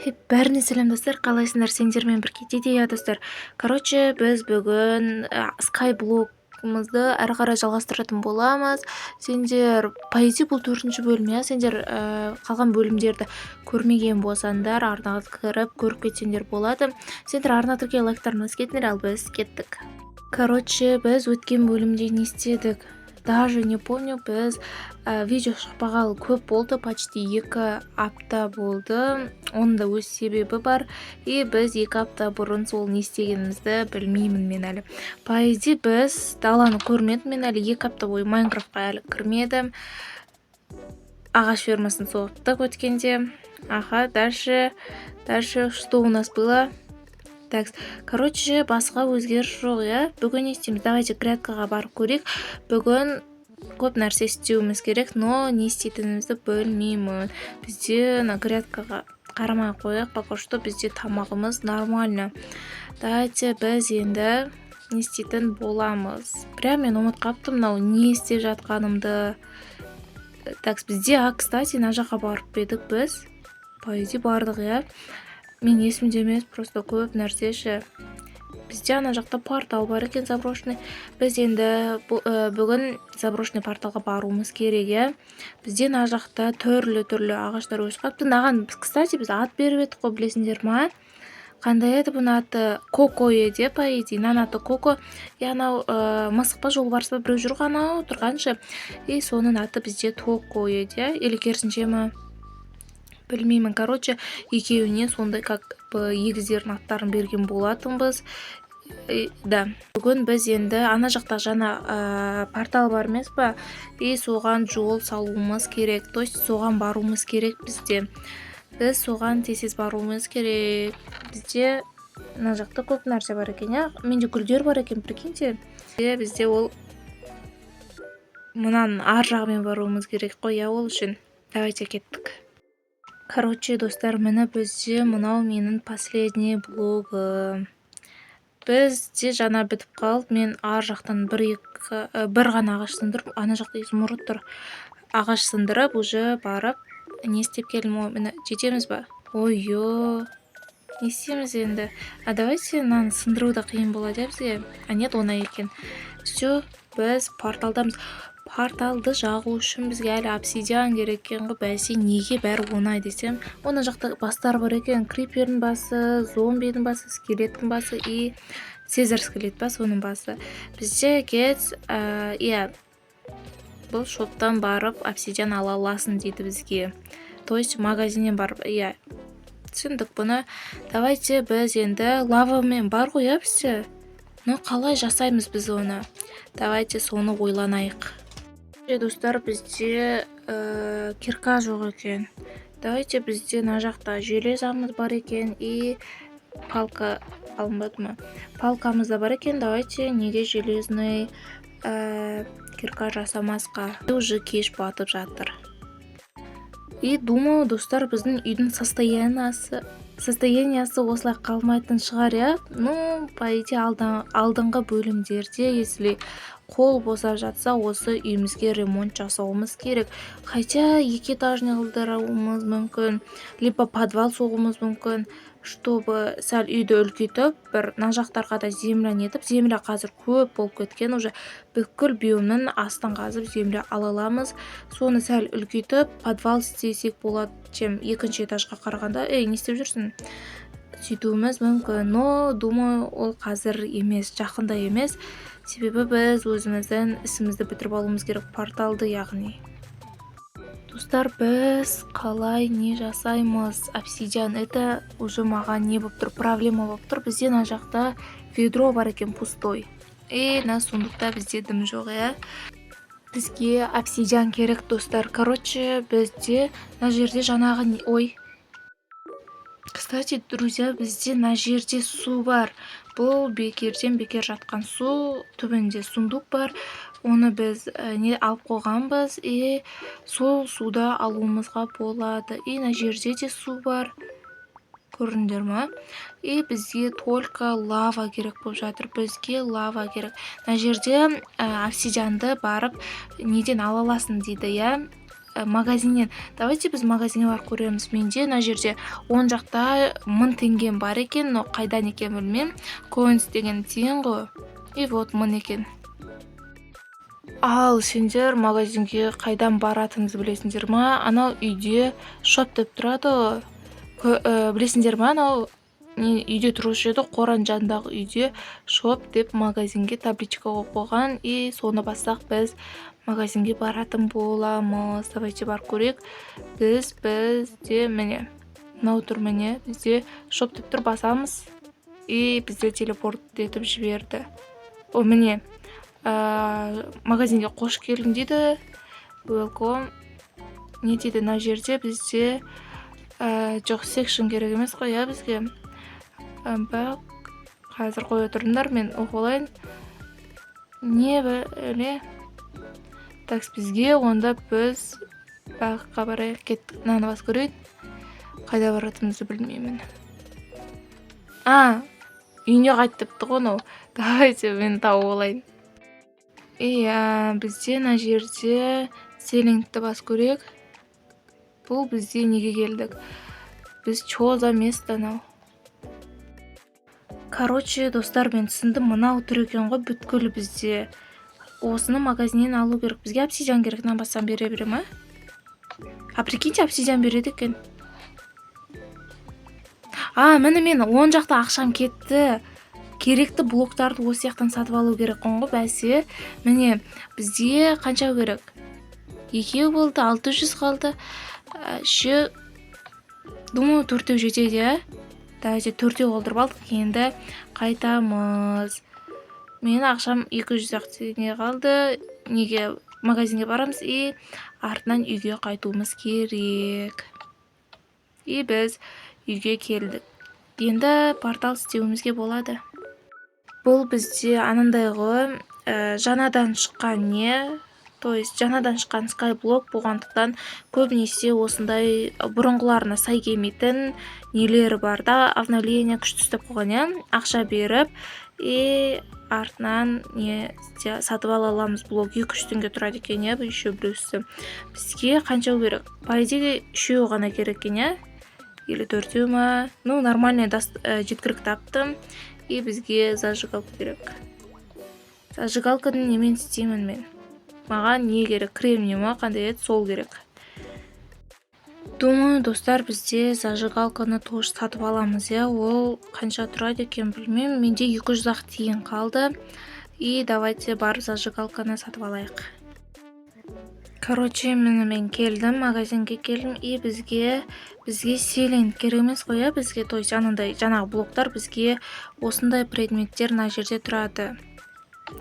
Бәріне сәлем достар, қалайсыңдар? Сендермен бірге Дидея достар. Короче, біз бүгін скайблогымызды әрі қарай жалғастыратын боламыз. Сендер, по идее, бұл 4-ші бөлім, иә? Сендер қалған бөлімдерді көрмеген болсаңдар, арнаға кіріп көріп кетсеңдер болады. Сендер арна түрге лайктарыңыз кетіңдер, ал біз кеттік. Короче, біз өткен бөлімде не істедік? Даже не помню, біз видео шықпағалы көп болды, почти 2 апта болды. Оның да өз себебі бар. И біз 2 апта бұрын сол не істегенімізді білмеймін мен әлі. По идее, біз даланы көрмедім, мен әлі 2 апта бойы Майнкрафтқа әлі кірмедім. Ағаш фермасын соғыптық өткенде. Аха, дальше что у нас было? Так, короче, басқа өзгеріс жоқ, иә? Бүгін не істейміз? Давайте грядкаға барып көрейік. Бүгін көп нәрсе істеуіміз керек, но не істейтінімізді білмеймін. Бізде на грядкаға қарамай қояйық, пока что бізде тамағымыз нормально. Давайте біз енді не істейтін боламыз. Прям мен ұмытып қалыптым мынау не істеп жатқанымды. Так, бізде, кстати, мына жаққа барып едік біз. По идее, бардық, иә? Мен есімде емес, просто көп нәрсеші. Бізде ана жақта портал бар екен, заброшенный. Біз енді бүгін заброшенный порталға баруымыз керек, иә? Бізде ана жақта түрлі ағаштар өсіп қалыпты. Наған, кстати, біз ат беріп едік қой, білесіңдер ма? Қандай еді бұны аты? Коко еді, по идее. Нан аты Коко. И анау мысық па, жолбарыс па біреу жүр ғана тұрғаншы. И соның аты бізде Токо еді, или керісінше ма? Білмеймін, короче, екеуіне сондай как егіздердің аттарын берген болатынбыз. Да, бүгін біз енді ана жақта жаңа портал бар емес па? И соған жол салуымыз керек, то есть соған баруымыз керек бізде. Біз соған тез баруымыз керек. Бізде ана жақта көп нәрсе бар екен, иә? Менде гүлдер бар екен, прикиньте. Бізде ол мұнан ар жағымен баруымыз керек қой, иә, ол үшін. Давайте кеттік. Короче, достар, мені бізде мұнау менің последний блогы. Бізде жаңа бітіп қалды. Мен ар жақтан бір ғана ағаш сындырып, ана жақта изумруд тұр. Ағаш сындырып, уже барып, не істеп келдім, мені жетеміз ба? Ой-ё, не істейміз енді? Давайте мынаны сындыру да қиын болады бізге. Нет, оңай екен. Все, біз порталдамыз. Порталды жағу үшін бізге әлі обсидиан керек екен ғой, бәсе неге бәрі оңай десем. Оны жақта бастар бар екен, крипердің басы, зомбидің басы, скелеттің басы и Цезарь скелет ба, соның басы. Бізде кет, иә, бұл шоптан барып обсидиан ала аласың дейді бізге. То есть магазиннен барып, иә, түсіндік бұны. Давайте біз енді лавамен бар ғой, иә, бізде. Но қалай жасаймыз біз оны? Давайте соны ойланайық. Достар, бізде кирка жоқ екен. Давайте бізде мына жақта железамыз бар екен и палка алынбады ма? Палкамыз да бар екен. Давайте неге железный кирка жасамасқа? Уже кеш батып жатыр. И думаю, достар, біздің үйдің состояниясы осылай қалмайтын шығар, иә? Ну, по идее, алдыңғы бөлімдерде, если қол босап жатса, осы үйімізге ремонт жасауымыз керек. Хотя 2 этажный қылдыруымыз мүмкін, либо подвал соғуымыз мүмкін, чтобы сәл үйді үлкейтіп, бір мына жақтарға да земля нетіп, земля қазір көп болып кеткен, уже бүкіл биомның астын қазып земля ала аламыз. Соны сәл үлкейтіп, подвал істесек болады, чем 2-ші этажға қарағанда. Не істеп жүрсің? Сөйтуіміз мүмкін, но думаю, ол қазір емес, жақында емес. Себебі біз өзіміздің ісімізді бітіріп алуымыз керек, порталды яғни. Достар, біз қалай не жасаймыз? Обсидиан, это уже маған не болып тұр, проблема болып тұр. Бізде мына жақта ведро бар екен, пустой. На сондықта бізде дым жоқ, иә? Бізге обсидиан керек, достар. Короче, бізде мына жерде жаңағы... Ой. Кстати, друзья, бізде мына жерде су бар. Бұл бекерден бекер жатқан су, түбінде сундук бар. Оны біз не алып қойғанбыз, и сол суда алуымызға болады. И мына жерде де су бар. Көрдіңдер ма? И бізге только лава керек болып жатыр. Бізге лава керек. Мына жерде обсидианды барып неден ала аласың дейді, иә? магазиннен. Давайте біз магазинге барып көреміз. Менде мына жерде оң жақта 1000 теңгем бар екен, но қайдан екен білмеймін. Coins деген тиын ғой. И вот 1000 екен. Ал сендер магазинге қайдан баратыныңызды білесіңдер ма? Анау үйде шоп деп тұрады ғой. Білесіңдер ма? Анау үйде тұрушы еді, қораның жанындағы үйде шоп деп магазинге табличка қойып қойған. И соны бассақ біз магазинге баратын боламыз. Давайте барып көрейік. Бізде міне мынау тұр, міне бізде шоп деп тұр, басамыз. И бізде телепорт етіп жіберді. О, міне магазинге қош келдің дейді. Welcome. Не дейді мына жерде бізде жоқ, секшн керек емес қой, иә бізге. Бақ, қазір қоя тұрыңдар, мен оқып алайын. Не біле. Так, бізге онда біз баққа барайық, кеттік. Мынаны бас көрейін. Қайда баратынымызды білмеймін. Үйіне қайтыпты ғой мынау. Давайте мен тауып алайын. Бізде мына жерде селингті бас көрейік. Бұл бізде неге келдік? Біз чо за место мынау? Короче, достар, мен түсіндім, мынау тұр екен ғой, бүткіл бізде. Осыны магазиннен алу керек. Бізге обсидиан керек, мынаны бассам бере ма? Прикиньте, обсидиан береді екен. Міне мен оң жақта ақшам кетті. Керекті блоктарды осы яқтан сатып алу керек ғой, бәсе. Міне бізде қанша керек? 2 болды, 600 қалды. Думаю, 4 жетеді, иә? Давайте 4 қолдырып алдық, енді қайтамыз. Мен ақшам 200 теңге қалды. Неге магазинге барамыз и артынан үйге қайтуымыз керек. И біз үйге келдік. Енді портал істеуімізге болады. Бұл бізде анандай ғой, жаңадан шыққан не, то есть жаңадан шыққан скайблок болғандықтан көбінесе осындай бұрынғыларына сай келмейтін нелері бар да, обновление күшті істеп қойған, иә? Ақша беріп, и артынан не сатып ала аламыз. Блок 2-3 теңге тұрады екен, иә, еще біреусі. Бізге қанша керек? По идее 3 ғана керек екен, иә? Или 4 ма? Ну, нормальный жеткілік таптым. И бізге зажигалка керек. Зажигалканы немен істеймін мен? Маған не керек? Кремний ма? Қандай еді? Сол керек. Думаю, достар, бізде зажигалканы тоже сатып аламыз, иә? Ол қанша тұрады екен білмеймін. Менде 200 тиын қалды. И давайте бар зажигалканы сатып алайық. Короче, мен келдім, магазинге келдім. И бізге селинг керек емес қой, бізге, то есть анандай жаңағы блоктар бізге осындай предметтер мына жерде тұрады.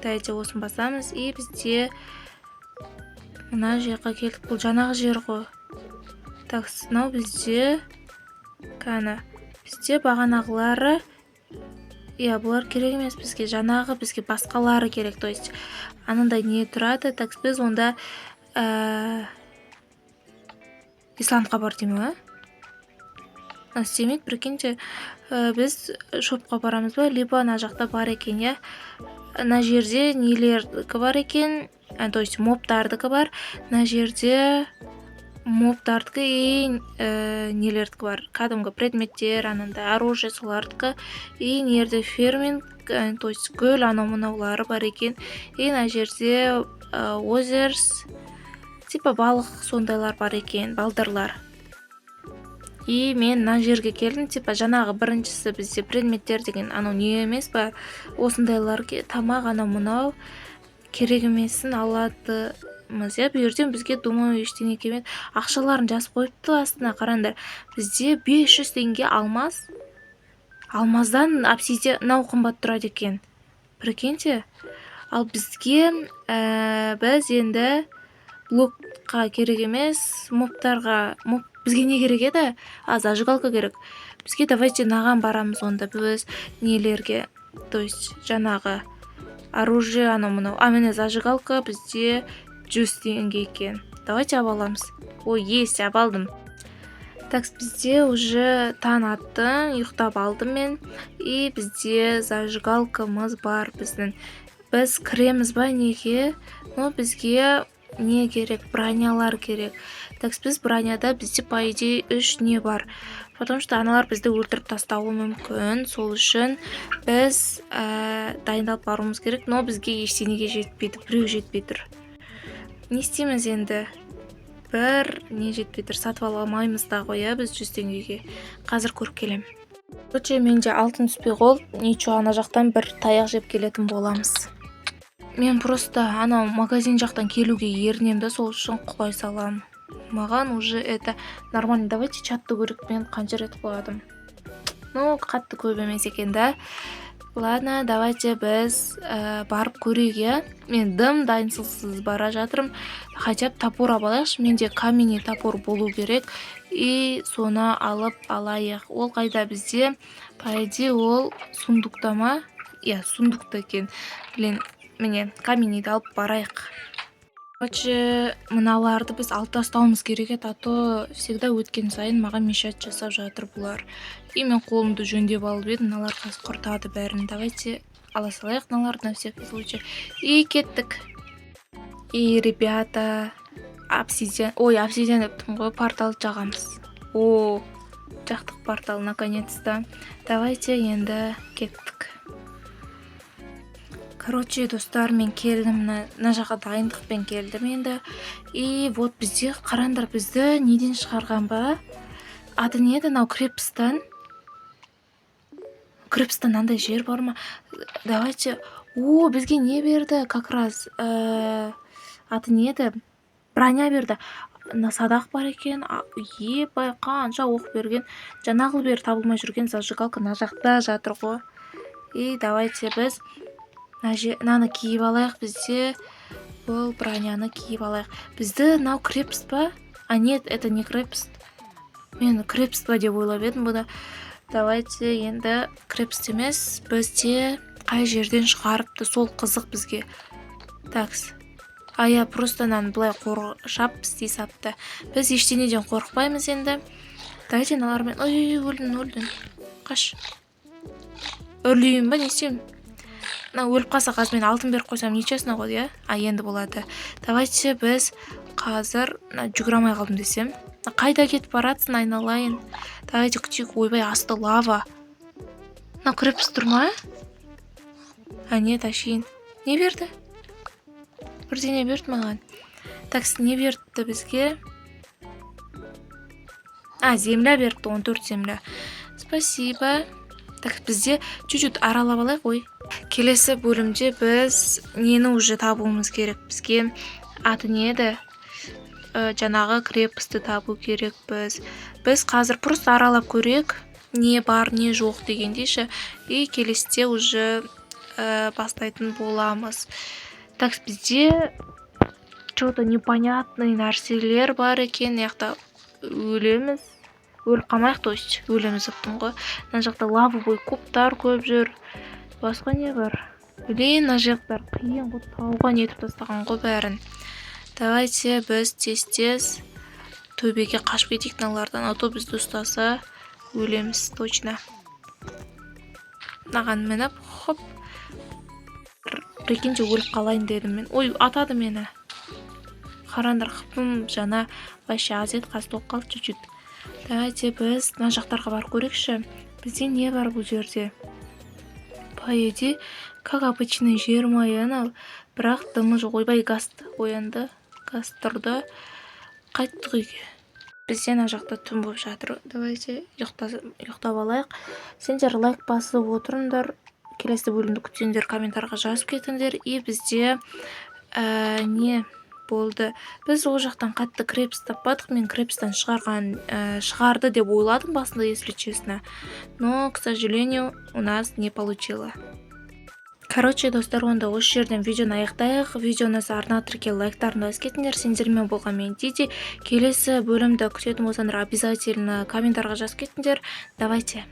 Давайте осын басамыз. И бізде мына жаққа келдік. Бұл жаңағы жер ғой. Так, мынау бізде бізде бағанағылары, бұлар керек емес бізге, жаңағы бізге басқалары керек. То есть анандай не тұрады. Так, біз онда Исландқа бар деймін, істемейді, прикиньте. Біз шопқа барамыз ба, либо ана жақта бар екен, иә? Мына жерде нелердікі бар екен, то есть мобтардікі бар. Мына жерде мобтардікі и нелердікі бар. Кәдімгі предметтер, анандай оружие солардікі. И нерде ферминг, то есть гөл, анау-мұнаулары бар екен. И мына жерде озерс, типа балық сондайлар бар екен, балдырлар. И мен мына жерге келдім, типа жаңағы біріншісі бізде предметтер деген анау не емес па, осындайлар тамақ анау-мұнау керек емесін аладымыз, иә? Бұйырден бізге думаю ештеңе келмеді. Ақшаларын жазып қойыпты астына, қараңдар. Бізде 500 теңге алмаз. Алмаздан обсидиан мынау қымбат тұрады екен. Прикиньте. Ал бізге біз енді блокқа керек емес, мобтарға, бізге не керек еді? Зажигалка керек. Бізге давайте наған барамыз онда, біз нелерге, то есть жаңағы оружие, анау-мынау. Міне зажигалка бізде 100 теңге екен. Давайте абаламыз. Есть, абалдым. Так, бізде уже таң атты, ұйықтап алдым мен. И бізде зажигалкамыз бар біздің. Біз кіреміз ба неге? Бізге не керек, бронялар керек. Так біз броняда бізде по идее 3 не бар. Потому что аналар бізді өлтіріп тастауы мүмкін. Сол үшін біз дайындалып баруымыз керек, но бізге ештеңеге жетпейді, біреу жетпей тұр. Не істейміз енді? Бір не жетпей тұр, сатып ала алмаймыз да ғой, біз 100 теңгеге. Қазір көріп келем. Короче, менде алтын түспей қол, ничего, ана жақтан бір таяқ жеп келетін боламыз. Мен просто анау магазин жақтан келуге ерінем да, сол үшін құлай салам. Маған уже это нормально. Давайте чатты көрейік, мен қанша рет қойдым. Ну, қатты көп емес екен да. Ладно, давайте біз барып көрейік. Мен дым дайынсыз бара жатырмын. Хотя бы топор алайықшы. Менде каменный топор болу керек. И соны алып алайық. Ол қайда бізде? По идее, ол сундукта ма? Иә, сундукта екен. Блин, міне каменныйді алып барайық. Короче, мыналарды біз алып тастауымыз керек еді, а то всегда өткен сайын маған мешать жасап жатыр бұлар. И мен қолымды жөндеп алып едім, мыналар қазір құртады бәрін. Давайте ала салайық мыналарды на всякий случай. И кеттік. И ребята, обсидиан дептім ғой, портал жағамыз. О, жақтық портал наконец-то. Давайте енді кеттік. Короче, достар, мен келдім, мына жаққа дайындықпен келдім енді. И вот бізде, қараңдар, бізді неден шығарған ба? Аты не еді, нау крепостан? Крепостан андай жер бар ма? Давайте, бізге не берді как раз? Аты не еді? Броня берді. Садақ бар екен, ебай, қанша оқ берген. Жаңағы бері табылмай жүрген зажигалка мына жақта жатыр ғой. И давайте біз мынаны киіп алайық, бізде бұл броняны киіп алайық. Бізді мынау крепост па? А нет, это не крепост. Мен крепост па деп ойлап едім бұда. Давайте енді крепост емес, бізде қай жерден шығарыпты, сол қызық бізге. Такс. Я просто нан былай қоршап істей сапты. Біз ештеңеден қорықпаймыз енді. Давайте налармен... өлдің. Қаш. Өрлеймін ба, не істеймін? Өліп қалса қазір мен алтын беріп қойсам нечесіне ғой, иә? Енді болады. Давайте біз қазір жүгірамай қалдым десем. Қайда кетіп баратсың, айналайын. Давайте күтейік. Ойбай, асты лава. Крепост тұр ма? Нет, әшейін. Не берді? Бірдеңе берді маған. Такс, не берді бізге? Земля берді, 14 земля. Спасибо. Так, бізде чуть-чуть аралап алайық, ой. Келесі бөлімде біз нені уже табуымыз керек. Бізге аты не еді? Жаңағы крепосты табу керек біз. Біз қазір просто аралап көрек. Не бар, не жоқ дегендейші. И келесіде уже бастайтын боламыз. Так, бізде что-то непонятный нәрселер бар екен. Яқта өлеміз. Өліп қалмайық, то есть өлеміз зыптың ғой. Мына жақта лава бой көптар көп жүр. Басқа не бар? Блин, мына жақтар қиын ғой, тауға нетіп тастаған ғой бәрін. Давайте біз тез төбеге қашып кетейік мыналардан, а то бізді ұстаса өлеміз точно. Мынаған мініп, хоп. Прикиньте, өліп қалайын дедім мен. Ой, атады мені. Қарандар қыпым жана вообще азет қастық қал чуть-чуть. Давайте біз мына жақтарға бар көрекші. Бізде не бар бұл жерде? По идее, как обычный жер майын, бірақ дымы жоқ. Ойбай, газ оянды, газ тұрды. Қайттық үйге. Бізде мына жақта түн болып жатыр. Давайте ұйықтап алайық. Сендер лайк басып отырыңдар. Келесі бөлімді күтсеңдер, комментарға жазып кетіңдер. И бізде не болды? Біз ол жақтан қатты крепост таппадық. Мен крепостан шығарды деп ойладым басында, если честно. Но, к сожалению, у нас не получилось. Короче, достар, онда осы жерден видеоны аяқтайық. Видеоны арнатырге лайктарын өз кетіңдер. Сендермен болған мен Диди. Келесі бөлімді күтетін болсаңдар, обязательно комментарға жазып кетіңдер. Давайте.